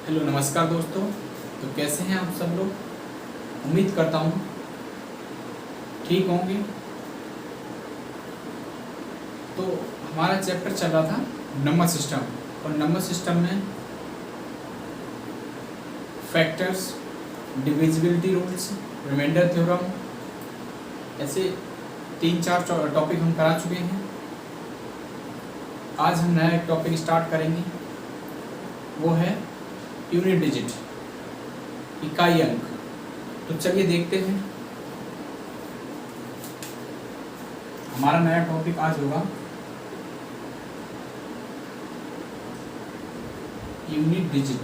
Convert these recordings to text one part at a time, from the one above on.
Hello नमस्कार दोस्तों। तो कैसे हैं आप सब लोग। उम्मीद करता हूँ ठीक होंगे। तो हमारा चैप्टर चल रहा था नंबर सिस्टम, और नंबर सिस्टम में factors, divisibility rules, remainder theorem, ऐसे 3-4 टॉपिक हम करा चुके हैं। आज हम नया एक टॉपिक स्टार्ट करेंगे, वो है यूनिट डिजिट, इकाई अंक। तो चलिए देखते हैं। हमारा नया टॉपिक आज होगा यूनिट डिजिट।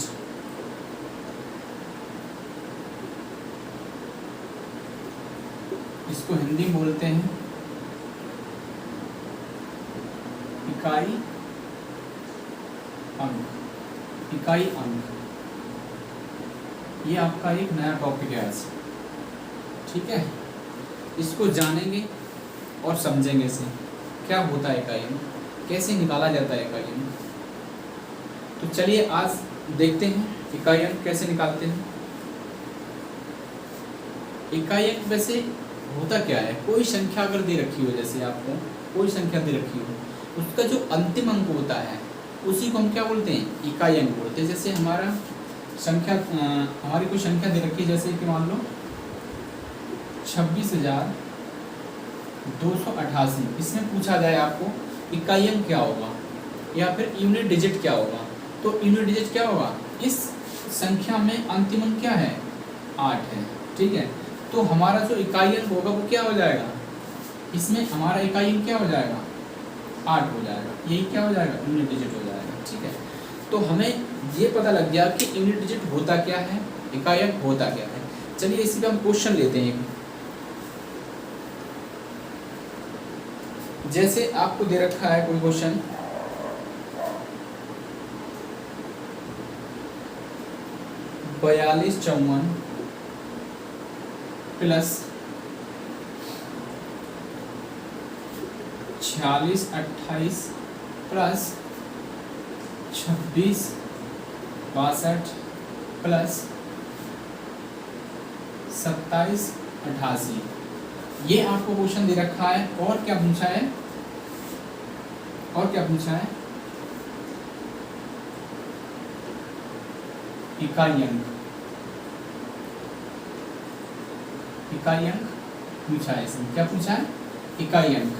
इसको हिंदी में बोलते हैं इकाई अंक। इकाई अंक ये आपका एक नया टॉपिक है आज, ठीक है। इसको जानेंगे और समझेंगे इसे, क्या होता है इकाई अंक, कैसे निकाला जाता है इकाई अंक। तो चलिए आज देखते हैं इकाई अंक कैसे निकालते हैं। इकाई अंक वैसे होता क्या है, कोई संख्या अगर दे रखी हो, जैसे आपको कोई संख्या दे रखी हो, उसका जो अंतिम अंक होता है उसी को हम क्या बोलते हैं, इकाई अंक बोलते हैं। जैसे हमारा संख्या, हमारी कोई संख्या दे रखी है, जैसे कि मान लो 26,288। इसमें पूछा जाए आपको इकाई अंक क्या होगा या फिर यूनिट डिजिट क्या होगा, तो यूनिट डिजिट क्या होगा, इस संख्या में अंतिम अंक क्या है, 8 है, ठीक है। तो हमारा जो इकाई अंक होगा वो क्या हो जाएगा, इसमें हमारा इकाई अंक क्या हो जाएगा, 8 हो जाएगा। यही क्या हो जाएगा, यूनिट डिजिट हो जाएगा, ठीक है। तो हमें ये पता लग गया कि यूनिट डिजिट होता क्या है, इकाई अंक होता क्या है। चलिए इसी पे हम क्वेश्चन लेते हैं। जैसे आपको दे रखा है कोई क्वेश्चन, बयालीस 54 प्लस 46 28 प्लस 26 62 प्लस 27 88। ये आपको क्वेश्चन दे रखा है। और क्या पूछा है, और क्या पूछा है, इकाई अंक। इकाई अंक पूछा है, इसमें क्या पूछा है, इकाई अंक।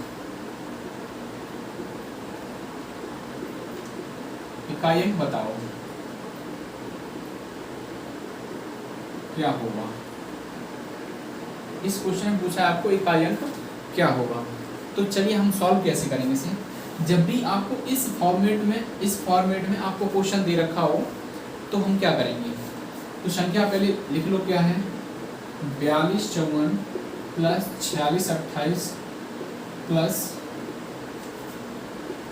इकाई अंक बताओ क्या होगा। इस क्वेश्चन में पूछा है आपको इकाई अंक क्या होगा। तो चलिए हम सॉल्व कैसे करेंगे इसे। जब भी आपको इस फॉर्मेट में आपको क्वेश्चन दे रखा हो तो हम क्या करेंगे, तो संख्या पहले लिख लो क्या है, 42 54 प्लस 46 28 प्लस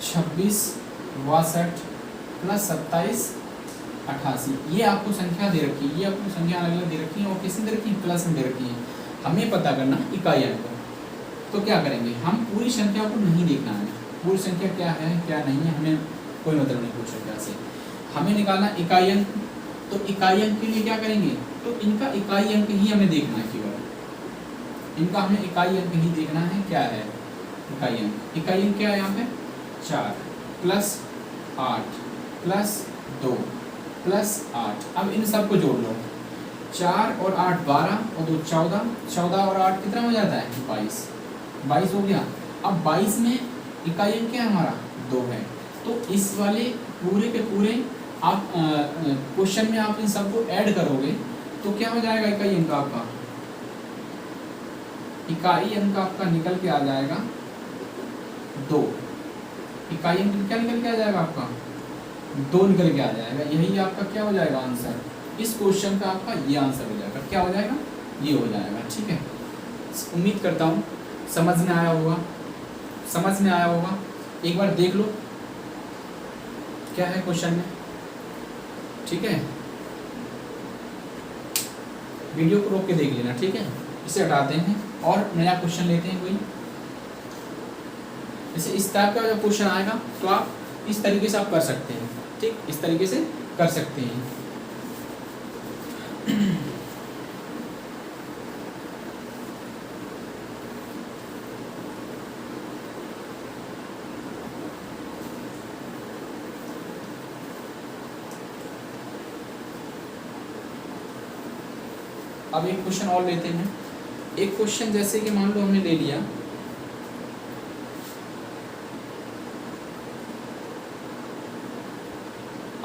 26 62 प्लस 27 88। ये आपको संख्या दे रखी है, ये आपको संख्या अलग अलग दे रखी है, और किसने दे रखी है, प्लस में दे रखी है। हमें पता करना इकाई अंक। तो क्या करेंगे, हम पूरी संख्या को नहीं देखना है, पूरी संख्या क्या है क्या नहीं है हमें कोई मतलब नहीं पूरी संख्या से, हमें निकालना इकाई अंक। तो इकाई अंक के लिए क्या करेंगे, तो इनका इकाई अंक ही हमें देखना है, केवल इनका हमें इकाई अंक ही देखना है। क्या है इकाई अंक, इकाई अंक क्या है यहाँ पे, 4 प्लस 8 प्लस 2 प्लस 8। अब इन सबको जोड़ लो, 4 और 8 12 और 2 14, 14 और 8 कितना हो जाता है, 22 हो गया। अब 22 में इकाई अंक क्या है हमारा, 2 है। तो इस वाले पूरे के पूरे आप क्वेश्चन में आप इन सबको ऐड करोगे तो क्या हो जाएगा, इकाई अंक आपका, इकाई अंक आपका निकल के आ जाएगा 2। इकाई अंक क्या निकल के आ जाएगा आपका, 2 निकल के आ जाएगा। यही आपका क्या हो जाएगा आंसर, इस क्वेश्चन का आपका ये आंसर हो जाएगा। क्या हो जाएगा, ये हो जाएगा, ठीक है। उम्मीद करता हूँ समझ में आया होगा, समझ में आया होगा। एक बार देख लो क्या है क्वेश्चन में, ठीक है। वीडियो को रोक के देख लेना, ठीक है। इसे हटाते हैं और नया क्वेश्चन लेते हैं कोई। जैसे इस टाइप का जब क्वेश्चन आएगा तो आप इस तरीके से आप कर सकते हैं, ठीक, इस तरीके से कर सकते हैं। अब एक क्वेश्चन और लेते हैं। एक क्वेश्चन जैसे कि मान लो हमने ले लिया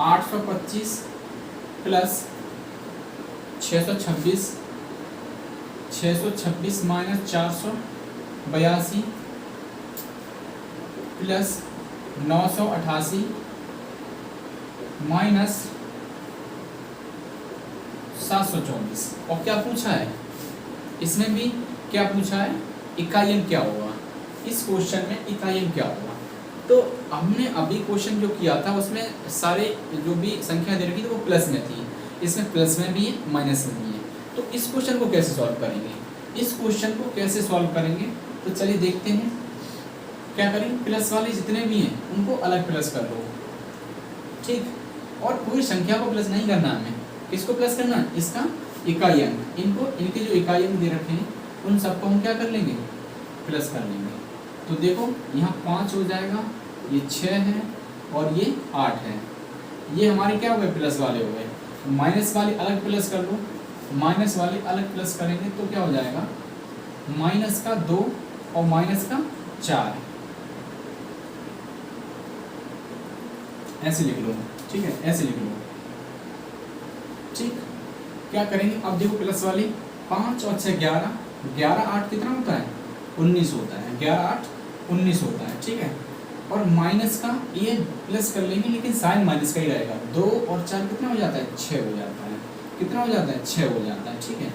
825 प्लस 626 माइनस 482 प्लस 988 माइनस 724। और क्या पूछा है इसमें भी, क्या पूछा है, इकाई क्या होगा। इस क्वेश्चन में इकाई क्या होगा। तो हमने अभी क्वेश्चन जो किया था उसमें सारे जो भी संख्या दे रखी थी वो प्लस में थी, इसमें प्लस में भी है माइनस में भी है। तो इस क्वेश्चन को कैसे सॉल्व करेंगे, इस क्वेश्चन को कैसे सॉल्व करेंगे, तो चलिए देखते हैं। क्या करेंगे, प्लस वाले जितने भी हैं उनको अलग प्लस कर दो, ठीक। और पूरी संख्या को प्लस नहीं करना हमें, किसको प्लस करना है, इसका इकाई अंक, इनको इनके जो इकाई अंक दे रखे हैं उन सबको हम क्या कर लेंगे, प्लस कर लेंगे। तो देखो यहाँ 5 हो जाएगा, ये 6 है और ये 8 है। ये हमारे क्या हो गए, प्लस वाले हो गए। माइनस वाले अलग प्लस कर लो, माइनस वाले अलग प्लस करेंगे तो क्या हो जाएगा, माइनस का 2 और माइनस का 4, ऐसे लिख लो, ठीक है, ऐसे लिख लो, ठीक। क्या करेंगे अब देखो, प्लस वाले 5 और 6 11, 11 8 कितना होता है, 19 होता है, 11 8 19 होता है, ठीक है। और माइनस का ये प्लस कर लेंगे लेकिन साइन माइनस का ही रहेगा। 2 और 4 कितना हो जाता है, 6 हो जाता है, कितना हो जाता है, 6 हो जाता है, ठीक है।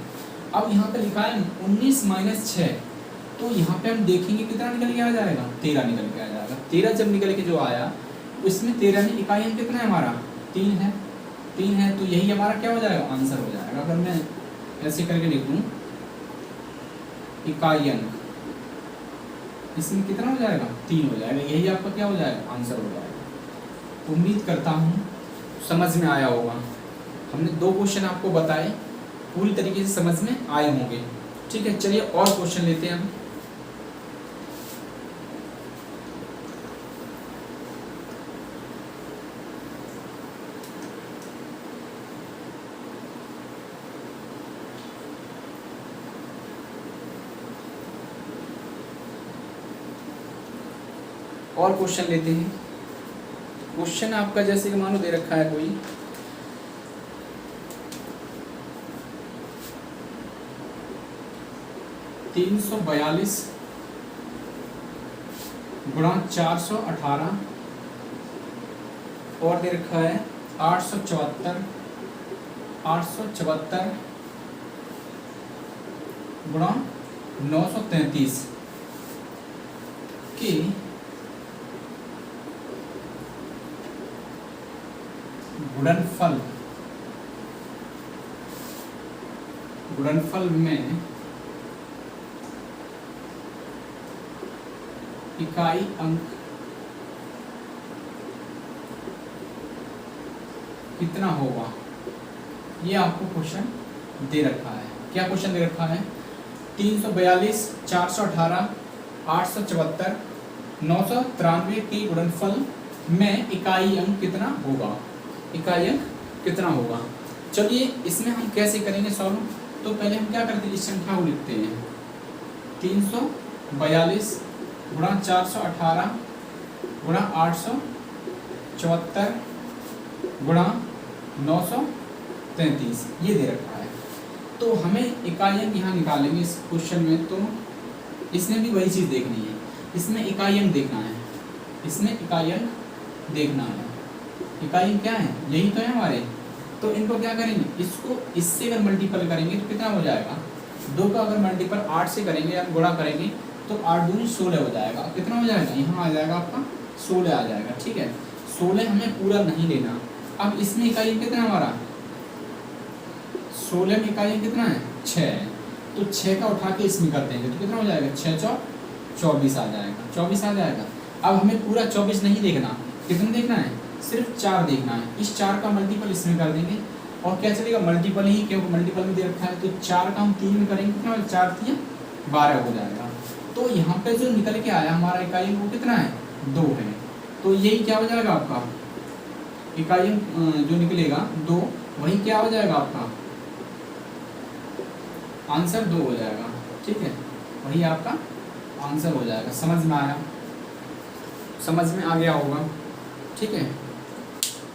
अब यहाँ पे लिखा है 19 माइनस 6, तो यहाँ पे हम देखेंगे कितना निकल के आ जाएगा, 13 निकल के आ जाएगा। 13 जब निकल के जो आया उसमें 13 में इकाई अंक कितना है हमारा, 3 है, 3 है, तो यही हमारा क्या हो जाएगा, आंसर हो जाएगा। अगर मैं ऐसे करके लिख दूँ इकाई अंक, इसमें कितना हो जाएगा, 3 हो जाएगा, यही आपका क्या हो जाएगा, आंसर हो जाएगा। उम्मीद करता हूँ समझ में आया होगा। हमने 2 क्वेश्चन आपको बताए, पूरी तरीके से समझ में आए होंगे, ठीक है। चलिए और क्वेश्चन लेते हैं हम। और क्वेश्चन लेते हैं। क्वेश्चन आपका जैसे कि मानो दे रखा है कोई 342 गुणा 418 और दे रखा है 874 गुणा 933 की गुणनफल में इकाई अंक कितना होगा, ये आपको क्वेश्चन दे रखा है। क्या क्वेश्चन दे रखा है, 342 418 874 993 की गुणनफल में इकाई अंक कितना होगा, इकाई अंक कितना होगा। चलिए इसमें हम कैसे करेंगे सॉल्व। तो पहले हम क्या करते हैं, इस संख्या को लिखते हैं 342 गुणा 418 गुणा 874 गुणा 933, ये दे रखा है। तो हमें इकाई अंक यहाँ निकालेंगे इस क्वेश्चन में। तो इसमें भी वही चीज़ देखनी है, इसमें इकाई अंक देखना है, इसमें इकाई अंक देखना है। इकाई क्या है, यही तो है हमारे। तो इनको क्या करेंगे, इसको इससे अगर मल्टीपल करेंगे तो कितना हो जाएगा, 2 का अगर मल्टीपल 8 से करेंगे या गुणा करेंगे तो 8 दूनी 16 हो जाएगा। कितना हो जाएगा, यहाँ आ जाएगा आपका 16 आ जाएगा, ठीक है। 16 हमें पूरा नहीं लेना। अब इसमें इकाई कितना है हमारा, 16 में इकाई कितना है, 6 है। तो 6 का उठा के इसमें कर देंगे तो कितना हो जाएगा, 6 चौक 24 आ जाएगा, 24 आ जाएगा। अब हमें पूरा 24 नहीं देखना, कितना देखना है, सिर्फ 4 देखना है। इस 4 का मल्टीपल इसमें कर देंगे और क्या चलेगा, मल्टीपल ही, क्योंकि मल्टीपल में दे रखा है। तो 4 का हम 3 में करेंगे, कितना 4 3 12 हो जाएगा। तो यहाँ पे जो निकल के आया हमारा इकाई वो कितना है, 2 है। तो यही क्या हो जाएगा आपका इकाई जो निकलेगा 2, वही क्या हो जाएगा आपका आंसर 2 हो जाएगा। ठीक है, वही आपका आंसर हो जाएगा। समझ में आया? समझ में आ गया होगा। ठीक है,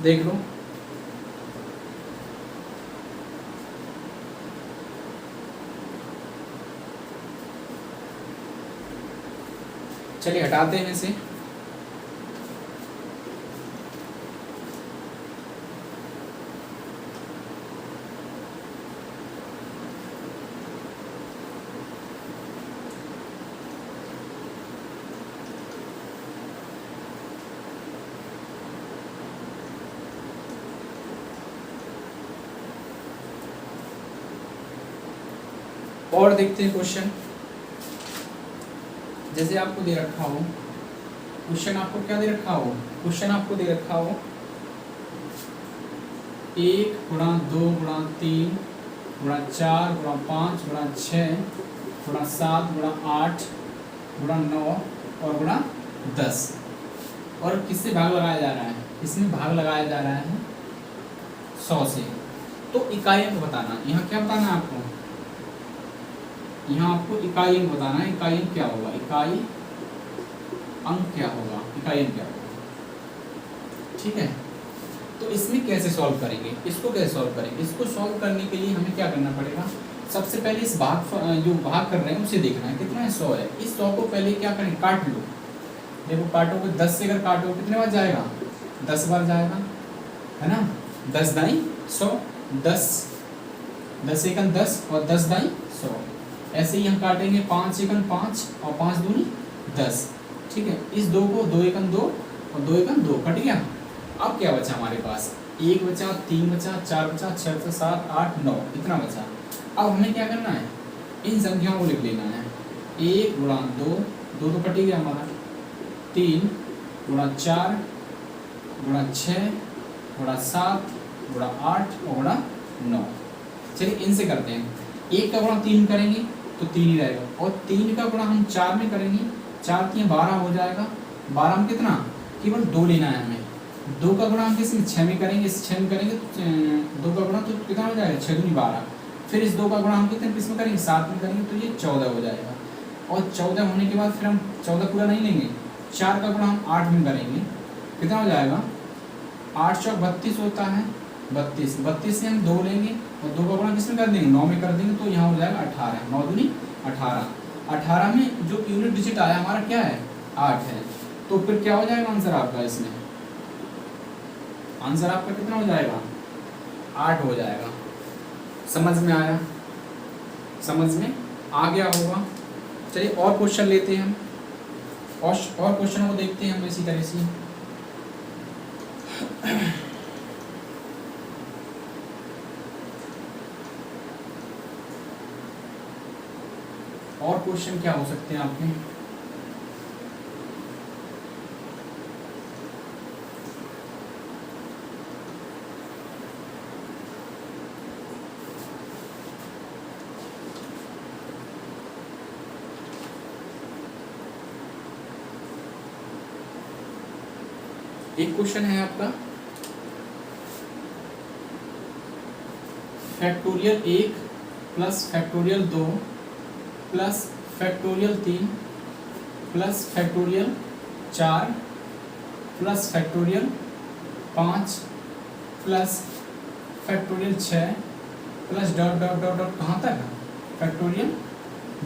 देख लो। चलिए हटाते हैं इसे। और देखते हैं क्वेश्चन। जैसे आपको दे रखा हो क्वेश्चन, आपको क्या दे रखा हो? क्वेश्चन आपको दे रखा हो 1 गुणा 2 गुणा 3 गुणा 4 गुणा 5 गुणा 6 गुणा 7 गुणा 8 गुणा 9 और गुणा 10। और किससे भाग लगाया जा रहा है? इसमें भाग लगाया जा रहा है 100 से। तो इकाई अंक बताना। यहाँ क्या बताना है आपको? यहाँ आपको इकाई अंक बताना है। इकाई अंक क्या होगा? इकाई अंक क्या होगा? इकाई अंक क्या होगा? ठीक है, तो इसमें कैसे सॉल्व करेंगे? इसको कैसे सॉल्व करेंगे? इसको सॉल्व करने के लिए हमें क्या करना पड़ेगा? सबसे पहले इस जो भाग कर रहे हैं उसे देखना है कितना है, 100 है। इस 100 को पहले क्या करें? काट लो। देखो काटोगे 10 से, अगर काटो कितने बार जाएगा? 10 बार जाएगा, है ना। 10 दाई 100, 10 एकन 10 और 10 दाई 100। ऐसे ही हम काटेंगे 5 एकन 5 और 5 दूनी 10। ठीक है, इस 2 को 2 एकन 2 और 2 एकन 2 कट गया। अब क्या बचा हमारे पास? 1 बचा, 3 बचा, 4 बचा, 6 बचा, 7 8 9, इतना बचा। अब हमें क्या करना है? इन संख्याओं को लिख लेना है। 1 गुणा 2, 2 तो कट ही गया हमारा, 3 गुणा 4 गुणा 6 गुणा 7 गुणा 8 और गुणा 9। चलिए इनसे करते हैं। 1 का गुणा 3 करेंगे तो 3 ही रहेगा, और 3 का गुणा हम 4 में करेंगे, 4 3 12 हो जाएगा। 12 में कितना? केवल 2 लेना है हमें। 2 का गुणा हम किसमें? 6 में करेंगे। इस 6 में करेंगे तो 2 का गुणा तो कितना हो जाएगा? 6 दूनी 12। फिर इस 2 का गुणा हम कितने किस में करेंगे? 7 में करेंगे, तो ये 14 हो जाएगा। और 14 होने के बाद फिर हम 14 पूरा नहीं लेंगे, 4 का गुणा हम 8 में करेंगे, कितना हो जाएगा? 8 चौक 32 होता है, 32। 32 से हम 2 लेंगे और 2 का गुणा किसमें कर देंगे? 9 में कर देंगे, तो यहाँ हो जाएगा 18। 9 दूनी 18। 18 में जो यूनिट डिजिट आया हमारा क्या है? 8 है। तो फिर क्या हो जाएगा आंसर आपका? इसमें आंसर आपका कितना हो जाएगा? 8 हो जाएगा। समझ में आया? समझ में आ गया होगा। चलिए और क्वेश्चन लेते हैं हम, और क्वेश्चनों को देखते हैं हम इसी तरह से। और क्वेश्चन क्या हो सकते हैं आपके? एक क्वेश्चन है आपका factorial 1 plus factorial 2 plus factorial 3 plus factorial 4 plus factorial 5 plus factorial 6 plus dot dot dot dot कहाँ तक? फैक्टोरियल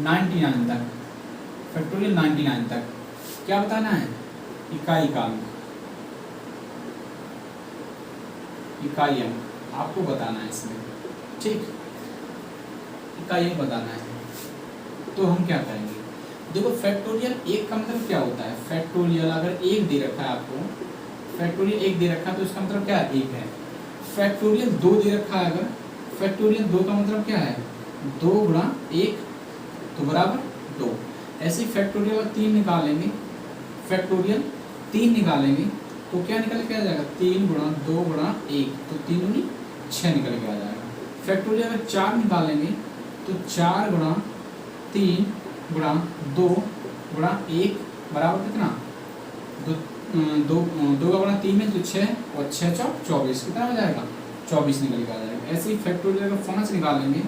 99 तक। फैक्टोरियल 99 तक क्या बताना है? इकाई का अंक, इकाई अंक आपको बताना है इसमें। ठीक, इकाई अंक बताना है। तो हम क्या करेंगे? देखो फैक्टोरियल 1 का मतलब क्या होता है? फैक्टोरियल अगर 1 दे रखा है आपको, फैक्टोरियल 1 दे रखा है तो इसका मतलब क्या है? 1 है। फैक्टोरियल 2 दे रखा है अगर, फैक्टोरियल 2 का मतलब क्या है? 2 गुणा 1 तो बराबर 2। ऐसे फैक्टोरियल 3 निकालेंगे, फैक्टोरियल 3 निकालेंगे तो क्या निकल के आ जाएगा? 3 गुणा 2 गुणा 1 तो 3 दूनी 6 निकल के आ जाएगा। फैक्टोरियल अगर 4 निकालेंगे तो 4 गुणा 3 गुणा 2 गुणा 1 बराबर कितना? 2 का गुणा 3 में तो 6 और 6 चौक 24, कितना हो जाएगा? 24 निकल के आ जाएगा। ऐसे ही फैक्टोरियल अगर 5 निकालेंगे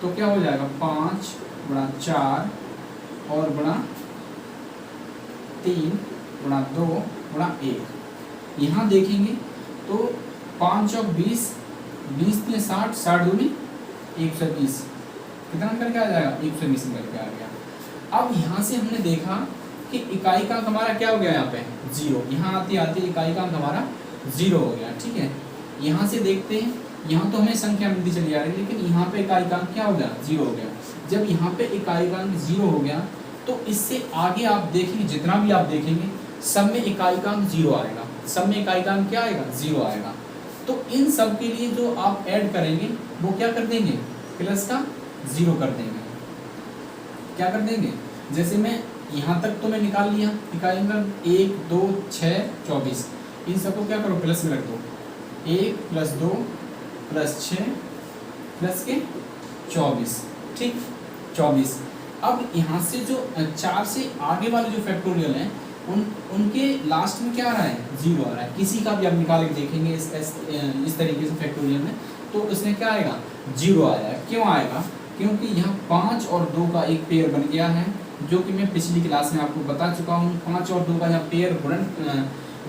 तो क्या हो जाएगा 5 गुणा 4 और गुणा 3 गुणा 2 गुणा 1। यहाँ देखेंगे तो 5 और 20, 20 में 60, 60 दूनी 120, कितना निकल के आ जाएगा 120 निकल के आ गया। अब यहाँ से हमने देखा कि इकाई का अंक हमारा क्या हो गया, यहाँ पे 0, यहाँ आते आते इकाई का अंक हमारा 0 हो गया। ठीक है, यहाँ से देखते हैं, यहाँ तो हमें संख्या मिलती चली आ रही है, लेकिन यहाँ पे इकाई का अंक क्या हो गया 0 हो गया। जब यहाँ पे इकाई का अंक 0 हो गया तो इससे आगे आप देखेंगे, जितना भी आप देखेंगे सब में इकाई का अंक 0 आएगा, सब में इकाई का अंक क्या आएगा 0 आएगा। तो इन सब के लिए जो आप ऐड करेंगे वो क्या कर देंगे, प्लस का 0 कर देंगे। क्या कर देंगे, जैसे मैं यहाँ तक तो मैं निकाल लिया इकाई अंक 1 2 6 24, इन सबको क्या करो प्लस में रख दो, 1 + 2 + 6 प्लस के 24। ठीक 24। अब यहाँ से जो 4 से आगे वाले जो फैक्टोरियल हैं उनके लास्ट में क्या आ रहा है 0 आ रहा है। किसी का भी आप निकाल के देखेंगे इस तरीके से फैक्टोरियल में, तो इसमें क्या आएगा 0 आएगा। क्यों आएगा, क्योंकि यहाँ 5 और 2 का एक पेयर बन गया है, जो कि मैं पिछली क्लास में आपको बता चुका हूँ। 5 और 2 का जहाँ पेयर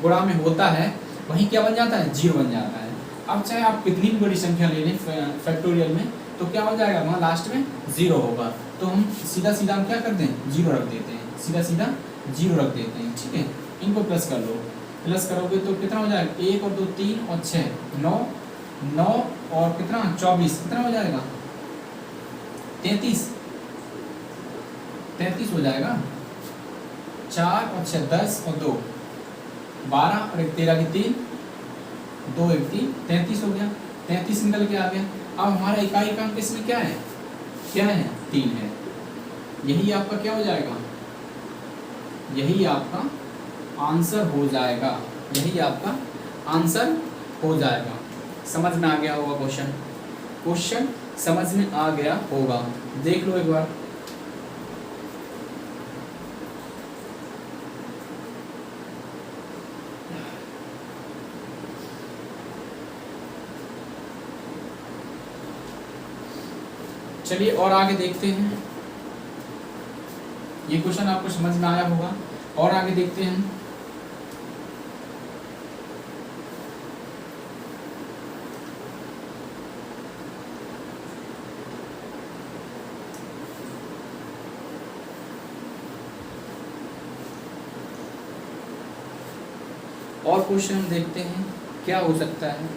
गुणा में होता है वहीं क्या बन जाता है 0 बन जाता है। अब चाहे आप कितनी भी बड़ी संख्या ले लें फैक्टोरियल में, तो क्या हो जाएगा वहाँ लास्ट में 0 होगा। तो हम सीधा सीधा हम क्या करते हैं 0 रख देते हैं, सीधा सीधा 0 रख देते हैं। ठीक है, इनको प्लस कर लो, प्लस करोगे तो कितना हो जाएगा 1 और 2 3 और 6 9 9 और कितना 24, कितना हो जाएगा 33 33 हो जाएगा। 4 और 6 10 और 2 12 और 1 13 की 3 2 1 3 33 हो गया, 33 निकल के आ गया। अब हमारा इकाई का अंक इसमें क्या है 3 है। यही आपका क्या हो जाएगा, यही आपका आंसर हो जाएगा, यही आपका आंसर हो जाएगा। समझ में आ गया होगा क्वेश्चन समझ में आ गया होगा, देख लो एक बार। चलिए और आगे देखते हैं, ये क्वेश्चन आपको समझ में आया होगा। और आगे देखते हैं, और क्वेश्चन हम देखते हैं क्या हो सकता है।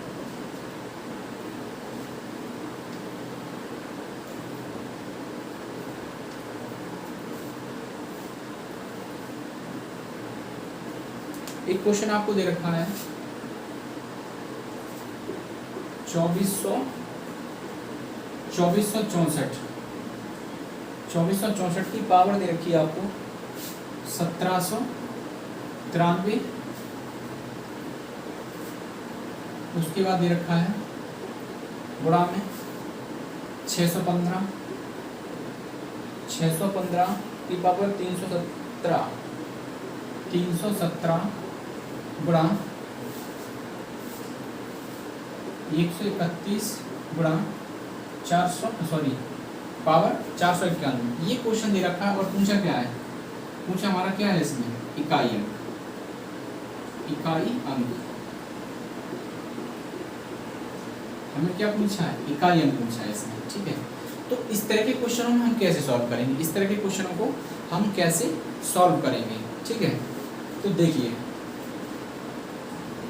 एक क्वेश्चन आपको दे रखा है 2464 की पावर दे रखी है आपको 1793। उसके बाद दे रखा है गुणा में 615 की पावर 317 गुणा 131 गुणा 491 पावर 491। ये क्वेश्चन दे रखा है और पूछा क्या है, पूछा हमारा क्या है इसमें इकाई अंक। हमें क्या पूछा है इकाई अंक पूछा है इसमें। ठीक है, तो इस तरह के क्वेश्चनों में हम कैसे सॉल्व करेंगे, इस तरह के क्वेश्चनों को हम कैसे सॉल्व करेंगे। ठीक है, तो देखिए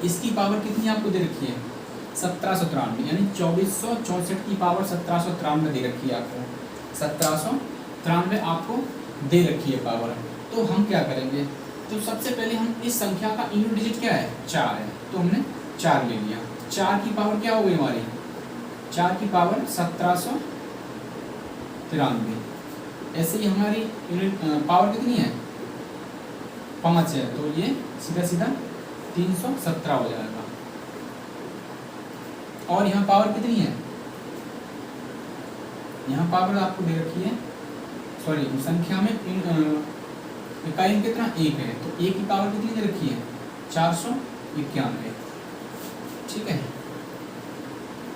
इसकी पावर कितनी आपको दे रखी है 1793, यानी 2464 की पावर 1793 दे रखी है आपको, 1793 आपको दे रखी है पावर। तो हम क्या करेंगे, तो सबसे पहले हम इस संख्या का यूनिट डिजिट क्या है 4 है, तो हमने 4 ले लिया। 4 की पावर क्या हो गई हमारी 4 की पावर 1793। ऐसे ही हमारी यूनिट पावर कितनी है 5 है, तो ये सीधा सीधा 317 हो जाएगा। और यहाँ पावर कितनी है, यहाँ पावर आपको दे रखी है, सॉरी संख्या में इकाई कितना 1 है, तो 1 की पावर कितनी दे रखी है 491। ठीक है,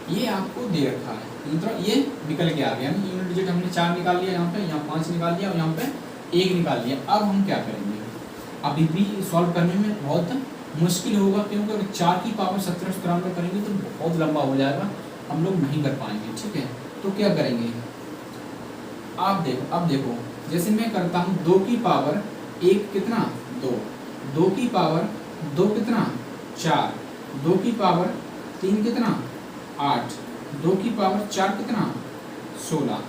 ये आपको दे रखा है। मतलब ये निकल के आ गया, यूनिट डिजिट हमने 4 निकाल लिया, यहाँ 5 निकाल लिया और यहाँ पे 1 निकाल लिया। अब हम क्या करेंगे, अभी भी सॉल्व करने में बहुत मुश्किल होगा, क्योंकि अगर 4 की पावर 1793 करेंगे तो बहुत लंबा हो जाएगा, हम लोग नहीं कर पाएंगे। ठीक है, तो क्या करेंगे, आप देखो, अब देखो जैसे मैं करता हूँ 2 की पावर 1 कितना 2, 2 की पावर 2 कितना 4, 2 की पावर 3 कितना 8, 2 की पावर 4 कितना 16।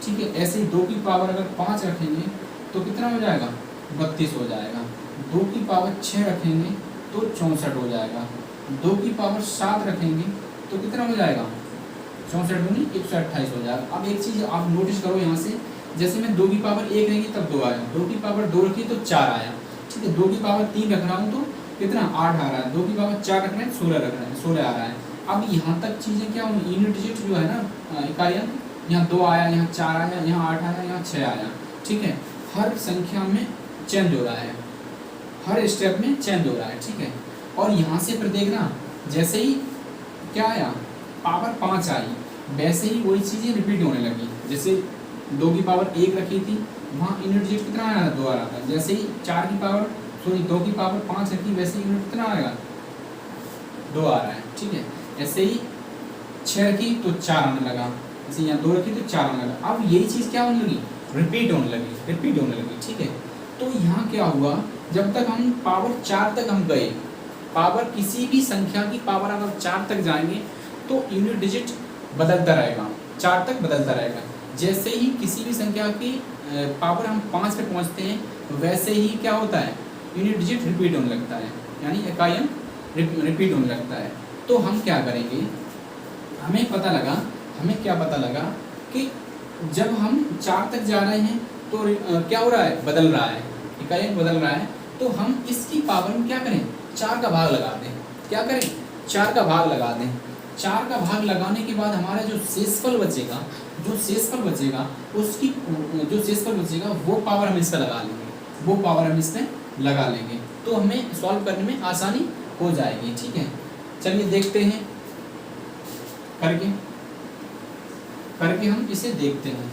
ठीक है, ऐसे ही 2 की पावर अगर 5 रखेंगे तो कितना हो जाएगा 32 हो जाएगा, 2 की पावर 6 रखेंगे तो 64 हो जाएगा, 2 की पावर 7 रखेंगे तो कितना हो जाएगा 64 दूनी 128 हो जाएगा। अब एक चीज़ आप नोटिस करो यहाँ से, जैसे मैं 2 की पावर 1 रहेगी तब 2 आया, 2 की पावर 2 रखी तो 4 आया। ठीक है, 2 की पावर 3 रख रहा हूँ तो कितना 8 आ रहा है, 2 की पावर 4 रख रहे हैं 16 रख रहे हैं, 16 आ रहा है। अब यहाँ तक चीज़ें क्या होंगी, यूनिट डिजिट जो है ना इकाई अंक, यहाँ 2 आया, यहाँ 4 आया, यहाँ 8 आया, यहाँ 6 आया। ठीक है, हर संख्या में चेंज हो रहा है, हर स्टेप में चेंज हो रहा है। ठीक है, और यहाँ से फिर देखना, जैसे ही क्या आया पावर 5 आई, वैसे ही वही चीज़ें रिपीट होने लगी। जैसे 2 की पावर 1 रखी थी, वहाँ यूनिट डिजिट कितना आया 2 आ रहा था। जैसे ही 4 की पावर 2 की पावर 5 रखी, वैसे यूनिट कितना आएगा 2 आ रहा है। ठीक है, ऐसे ही 6 रखी तो 4 आने लगा, जैसे यहाँ 2 रखी तो 4 आने लगा। अब यही चीज़ क्या होने लगी, रिपीट होने लगी। ठीक है, तो यहाँ क्या हुआ, जब तक हम पावर 4 तक हम गए, पावर किसी भी संख्या की पावर अगर 4 तक जाएंगे तो यूनिट डिजिट बदलता रहेगा, 4 तक बदलता रहेगा। जैसे ही किसी भी संख्या की पावर हम 5 पे पहुँचते हैं, वैसे ही क्या होता है यूनिट डिजिट रिपीट होने लगता है, यानी इकाई अंक रिपीट होने लगता है। तो हम क्या करेंगे, हमें क्या पता लगा कि जब हम 4 तक जा रहे हैं तो क्या हो रहा है, बदल रहा है, इकाई अंक बदल रहा है। तो हम इसकी पावर में क्या करें, 4 का भाग लगा दें। क्या करें, 4 का भाग लगा दें। 4 का भाग लगाने के बाद हमारा जो शेषफल बचेगा, उसकी जो शेषफल बचेगा वो पावर हम इस पर लगा लेंगे, तो हमें सॉल्व करने में आसानी हो जाएगी। ठीक है, चलिए देखते हैं करके हम इसे देखते हैं।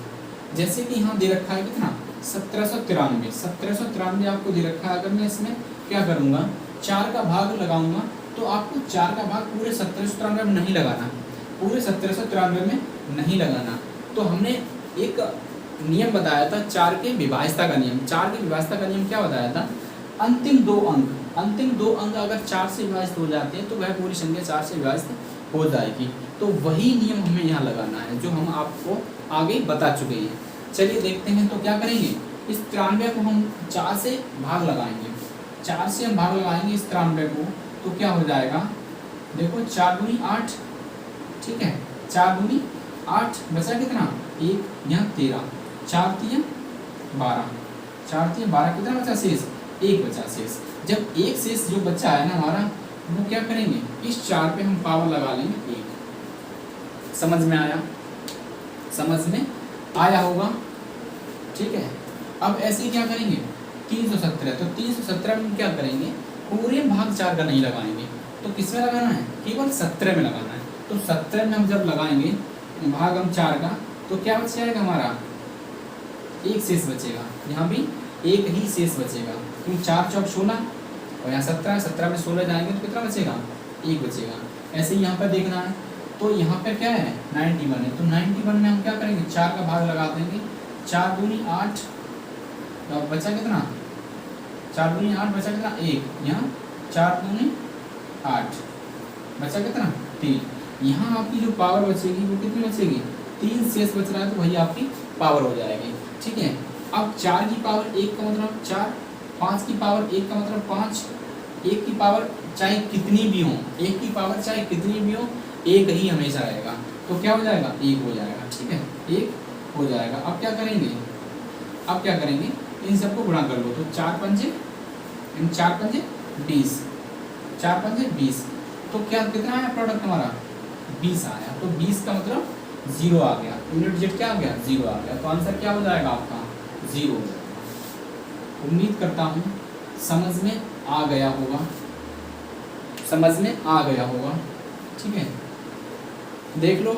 जैसे कि यहाँ दे रखा है कितना 1793 आपको दे रखा है। अगर मैं इसमें क्या करूँगा, 4 का भाग लगाऊंगा तो आपको 4 का भाग पूरे 1793 में नहीं लगाना, पूरे 1793 में नहीं लगाना। तो हमने एक नियम बताया था 4 के विभाज्यता का नियम। 4 के विभाज्यता का नियम क्या बताया था, अंतिम दो अंक अगर 4 से विभाजित हो जाते हैं तो वह पूरी संख्या 4 से विभाजित हो जाएगी। तो वही नियम हमें यहाँ लगाना है जो हम आपको आगे बता चुके हैं। चलिए देखते हैं, तो क्या करेंगे, इस 93 को हम 4 से भाग लगाएंगे, 4 से हम भाग लगाएंगे इस 93 को, तो क्या हो जाएगा, देखो 4 दूनी 8। ठीक है, 4 दूनी 8, बचा कितना 1, यहाँ 13, 4 तिया 12, 4 तिया 12, कितना बचा शेष, 1 बचा शेष। जब 1 शेष जो बचा है ना हमारा, वो क्या करेंगे, इस 4 पे हम पावर लगा लेंगे 1। समझ में आया होगा। ठीक है, अब ऐसे क्या करेंगे 317, तो 317 में क्या करेंगे, पूरे भाग 4 का नहीं लगाएंगे, तो किस में लगाना है, केवल 17 में लगाना है। तो 17 में हम जब लगाएंगे भाग हम 4 का, तो क्या बच जाएगा हमारा, 1 शेष बचेगा, यहाँ भी 1 ही शेष बचेगा, क्योंकि 4 चौक 16 और यहाँ 17 में 16 जाएंगे तो कितना बचेगा, 1 बचेगा। ऐसे ही यहाँ पर देखना है, तो यहाँ पे क्या है 91 है, तो 91 में हम क्या करेंगे, 4 का भाग लगा देंगे, 4 दूनी 8, तो बचा कितना, 4 दूनी 8 बचा कितना 1, यहाँ 4 दूनी 8 बचा कितना 3। यहाँ आपकी जो पावर बचेगी वो कितनी बचेगी, 3 शेष बच रहा है, तो वही आपकी पावर हो जाएगी। ठीक है, अब 4 की पावर 1 का मतलब 4, 5 की पावर 1 का मतलब 5, 1 की पावर चाहे कितनी भी हो, 1 की पावर चाहे कितनी भी हो, 1 ही हमेशा रहेगा, तो क्या हो जाएगा 1 हो जाएगा। ठीक है, 1 हो जाएगा। अब क्या करेंगे, इन सबको गुणा कर लो, तो 4 पंजे 20, 4 पंजे 20, तो क्या कितना आया प्रोडक्ट हमारा 20 आया, तो 20 का मतलब 0 आ गया, यूनिट डिजिट क्या आ गया 0 आ गया, तो आंसर क्या हो जाएगा आपका 0 हो जाएगा। उम्मीद करता हूँ समझ में आ गया होगा। ठीक है, देख लो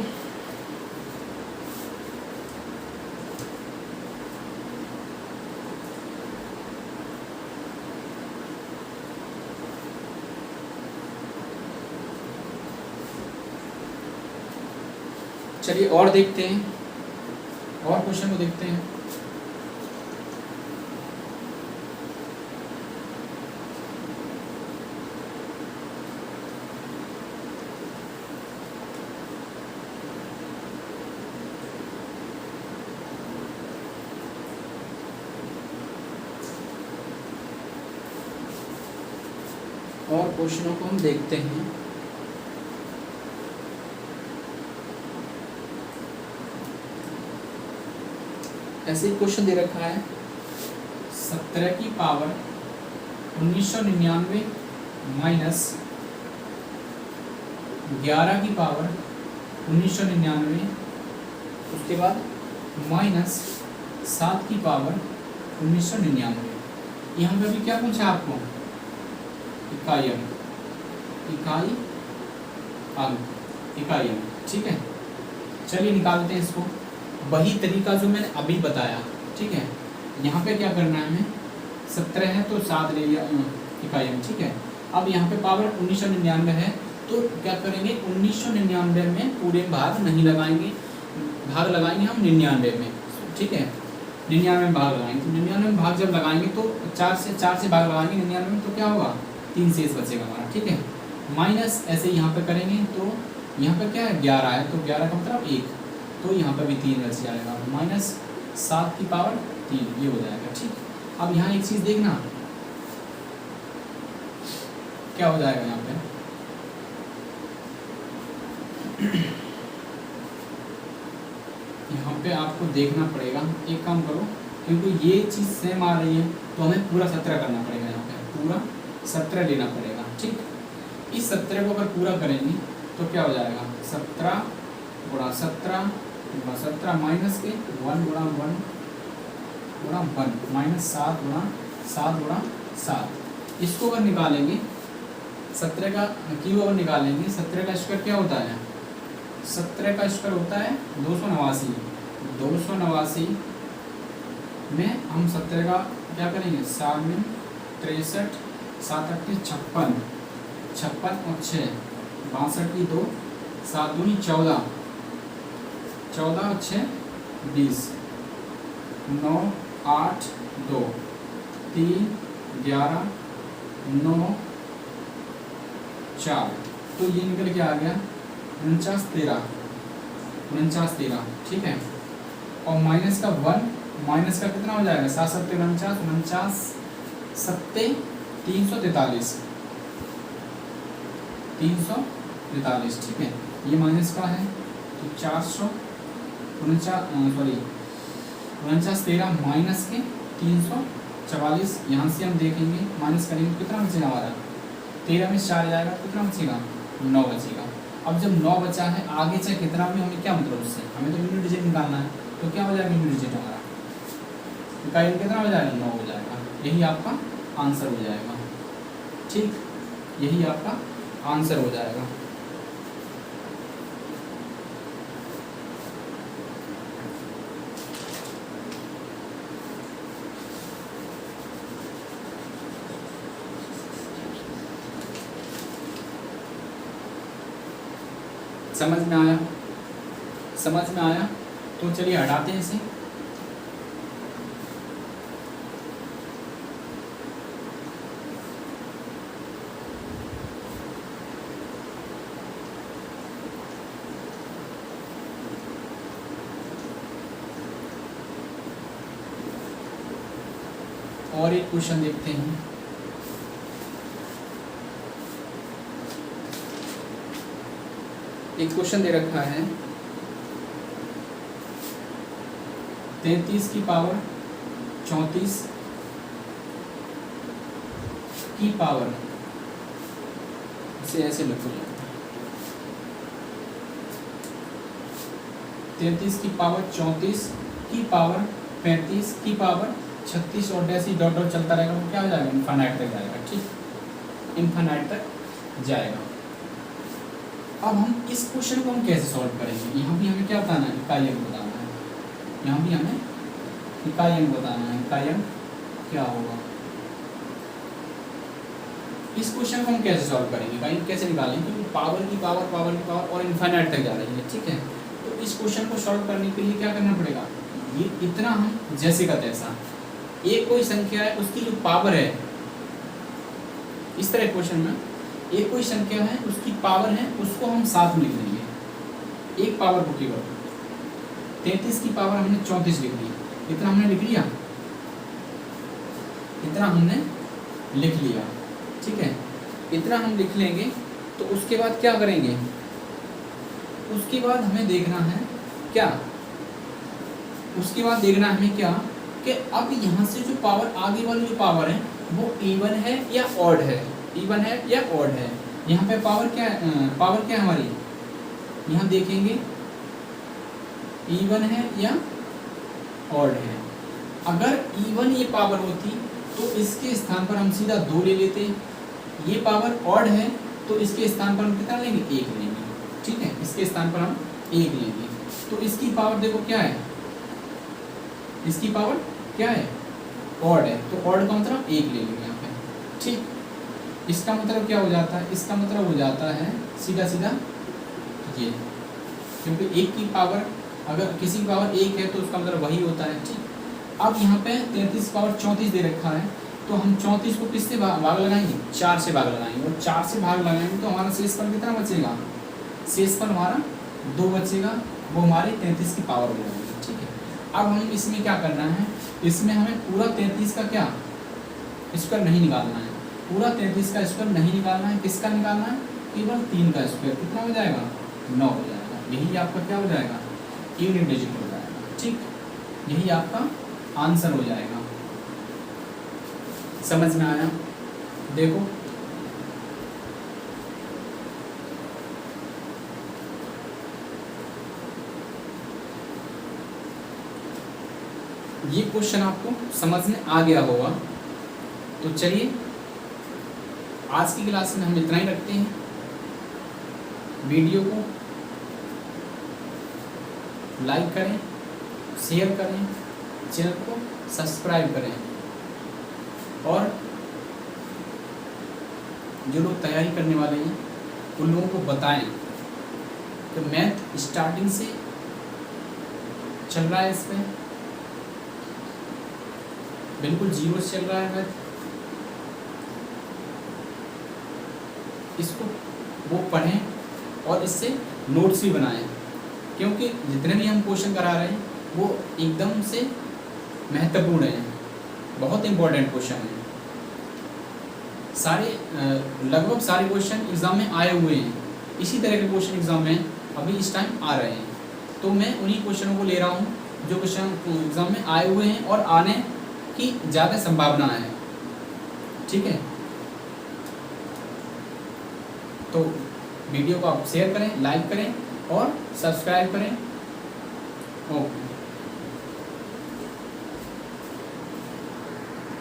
चलिए और देखते हैं, और क्वेश्चन को देखते हैं। और क्वेश्चनों को हम देखते हैं। ऐसे क्वेश्चन दे रखा है 17 की पावर 1999 माइनस 11 की पावर 1999, उसके बाद माइनस 7 की पावर 1999। यहाँ पे अभी क्या पूछा आपको? इकाई अंक, इकाई अंक, इकाई अंक, ठीक है। चलिए निकालते हैं इसको। वही तरीका जो मैंने अभी बताया, ठीक है। यहाँ पे क्या करना है हमें? 17 है तो 7 ले लिया इकाई अंक, ठीक है। अब यहाँ पे पावर 1999 है तो क्या करेंगे? 1999 में पूरे भाग नहीं लगाएंगे, भाग लगाएंगे हम 99 में, ठीक है। 99 में भाग लगाएंगे तो 99 में भाग जब लगाएंगे तो 4 से भाग लगाएंगे 99 में, तो क्या होगा? 3 शेष बचेगा हमारा, ठीक है। माइनस ऐसे यहाँ पे करेंगे तो यहाँ पे क्या है? 11 है तो 11 का मतलब 1, तो यहाँ पे भी 3 बच जाएगा। माइनस 7 की पावर 3, ये हो जाएगा, ठीक। अब यहाँ एक चीज़ देखना क्या हो जाएगा यहाँ पे। यहाँ पे आपको देखना पड़ेगा, एक काम करो, क्योंकि ये चीज़ सेम आ रही है तो हमें पूरा 17 करना पड़ेगा, यहाँ पे पूरा 17 लेना पड़ेगा, ठीक। इस 17 को अगर पूरा करेंगे तो क्या हो जाएगा? 17 गुणा 17 गुणा 17 माइनस के 1 गुणा 1 गुणा 1 माइनस 7 गुणा 7 गुणा 7। इसको अगर निकालेंगे 17 का क्यूब अगर निकालेंगे, 17 का स्क्वायर क्या होता है? 17 का स्क्वायर होता है 289। 289 में हम 17 का क्या करेंगे? 7 में 63, 7 8 56, 56 और 6 62 की 2, 7 दूनी 14, 14 और 6 20, 9 8 2 3 11 9 4, तो ये निकल के आ गया 49 13, 49 13, ठीक है। और माइनस का 1, माइनस का कितना हो जाएगा? 7 7 49, 49 7 343, 343, ठीक है। ये माइनस का है तो 449 सॉरी 49 13 माइनस के 344। यहाँ से हम देखेंगे माइनस करेंगे तो कितना बचेगा हमारा? 13 में 4 जाएगा, कितना बचेगा? 9 बचेगा। अब जब 9 बचा है, आगे चाहे कितना भी, हमें क्या मतलब उससे? हमें तो यूनिट डिजिट निकालना है, तो क्या हो जाएगा यूनिट डिजिट हमारा? इकाई कितना हो जाएगा? 9 हो जाएगा। यही आपका आंसर हो जाएगा, ठीक। यही आपका आंसर हो जाएगा। समझ में आया? समझ में आया? तो चलिए हटाते हैं इसे। और एक क्वेश्चन देखते हैं। एक क्वेश्चन दे रखा है 33 की पावर 34 की पावर, इसे ऐसे लिखो, 33 की पावर 34 की पावर 35 की पावर 36 और ऐसे डॉट डॉट चलता रहेगा, तो क्या हो जाएगा? इनफाइनाइट तक जाएगा, ठीक। इनफाइनाइट तक जाएगा। अब हम इस क्वेश्चन को हम कैसे सॉल्व करेंगे? यहाँ भी हमें क्या बताना है? इकाई अंक बताना है। यहाँ भी हमें इकाई अंक बताना है। इकाई अंक क्या होगा? इस क्वेश्चन को हम कैसे सॉल्व करेंगे? इकाई अंक कैसे निकालेंगे? क्योंकि पावर की पावर, पावर की पावर और इनफाइनाइट तक जा रही है, ठीक है। तो इस क्वेश्चन को सॉल्व करने के लिए क्या करना पड़ेगा, ये इतना हम जैसे का तैसा, एक कोई संख्या है उसकी जो पावर है, इस तरह क्वेश्चन में एक कोई संख्या है उसकी पावर है उसको हम साथ में लिख देंगे, एक पावर को केवल 33 की पावर हमने 34 लिख दी, इतना हमने लिख लिया, इतना हमने लिख लिया, ठीक है। इतना हम लिख लेंगे तो उसके बाद क्या करेंगे, उसके बाद हमें देखना है क्या, उसके बाद देखना है हमें क्या कि अब यहाँ से जो पावर आगे वाली जो पावर है वो इवन है या ऑड है, इवन है या ऑड है। यहाँ पे पावर क्या है, पावर क्या है हमारी, यहाँ देखेंगे इवन है या ऑड है। अगर इवन ये पावर होती तो इसके स्थान पर हम सीधा 2 ले लेते, ये पावर ऑड है तो इसके स्थान पर हम कितना लेंगे, 1 लेंगे, ठीक है, इसके स्थान पर हम 1 लेंगे। तो इसकी पावर देखो क्या है, इसकी पावर क्या है, ऑड है, तो ऑड का मतलब 1 ले लेंगे यहाँ पे, ठीक। इसका मतलब क्या हो जाता है, इसका मतलब हो जाता है सीधा सीधा ये, क्योंकि 1 की पावर अगर किसी की पावर 1 है तो उसका मतलब वही होता है, ठीक। अब यहाँ पे 33 पावर 34 दे रखा है तो हम 34 को किससे भाग लगाएंगे, 4 से भाग लगाएंगे, और 4 से भाग लगाएंगे तो हमारा शेषफल कितना बचेगा, शेषफल हमारा 2 बचेगा, वो हमारे 33 की पावर हो जाएगी, ठीक है। अब हम इसमें क्या करना है, इसमें हमें पूरा 33 का क्या स्क्वायर नहीं निकालना है, पूरा 33 का स्क्वायर नहीं निकालना है, किसका निकालना है, केवल 3 का स्क्वायर, कितना हो जाएगा, 9 हो जाएगा, यही आपका क्या हो जाएगा, यूनिट डिजिट हो जाएगा, ठीक, यही आपका आंसर हो जाएगा। समझ में आया, देखो ये क्वेश्चन आपको समझ में आ गया होगा। तो चलिए आज की क्लास में हम इतना ही रखते हैं, वीडियो को लाइक करें, शेयर करें, चैनल को सब्सक्राइब करें, और जो लोग तैयारी करने वाले हैं उन लोगों को बताएं कि मैथ स्टार्टिंग से चल रहा है, इसमें बिल्कुल 0 से चल रहा है मैथ, इसको वो पढ़ें और इससे नोट्स भी बनाएं, क्योंकि जितने भी हम क्वेश्चन करा रहे हैं वो एकदम से महत्वपूर्ण हैं, बहुत इंपॉर्टेंट क्वेश्चन हैं, सारे लगभग सारे क्वेश्चन एग्ज़ाम में आए हुए हैं, इसी तरह के क्वेश्चन एग्ज़ाम में अभी इस टाइम आ रहे हैं, तो मैं उन्हीं क्वेश्चनों को ले रहा हूँ जो क्वेश्चन एग्ज़ाम में आए हुए हैं और आने की ज़्यादा संभावना है, ठीक है। तो वीडियो को आप शेयर करें, लाइक करें और सब्सक्राइब करें। ओके।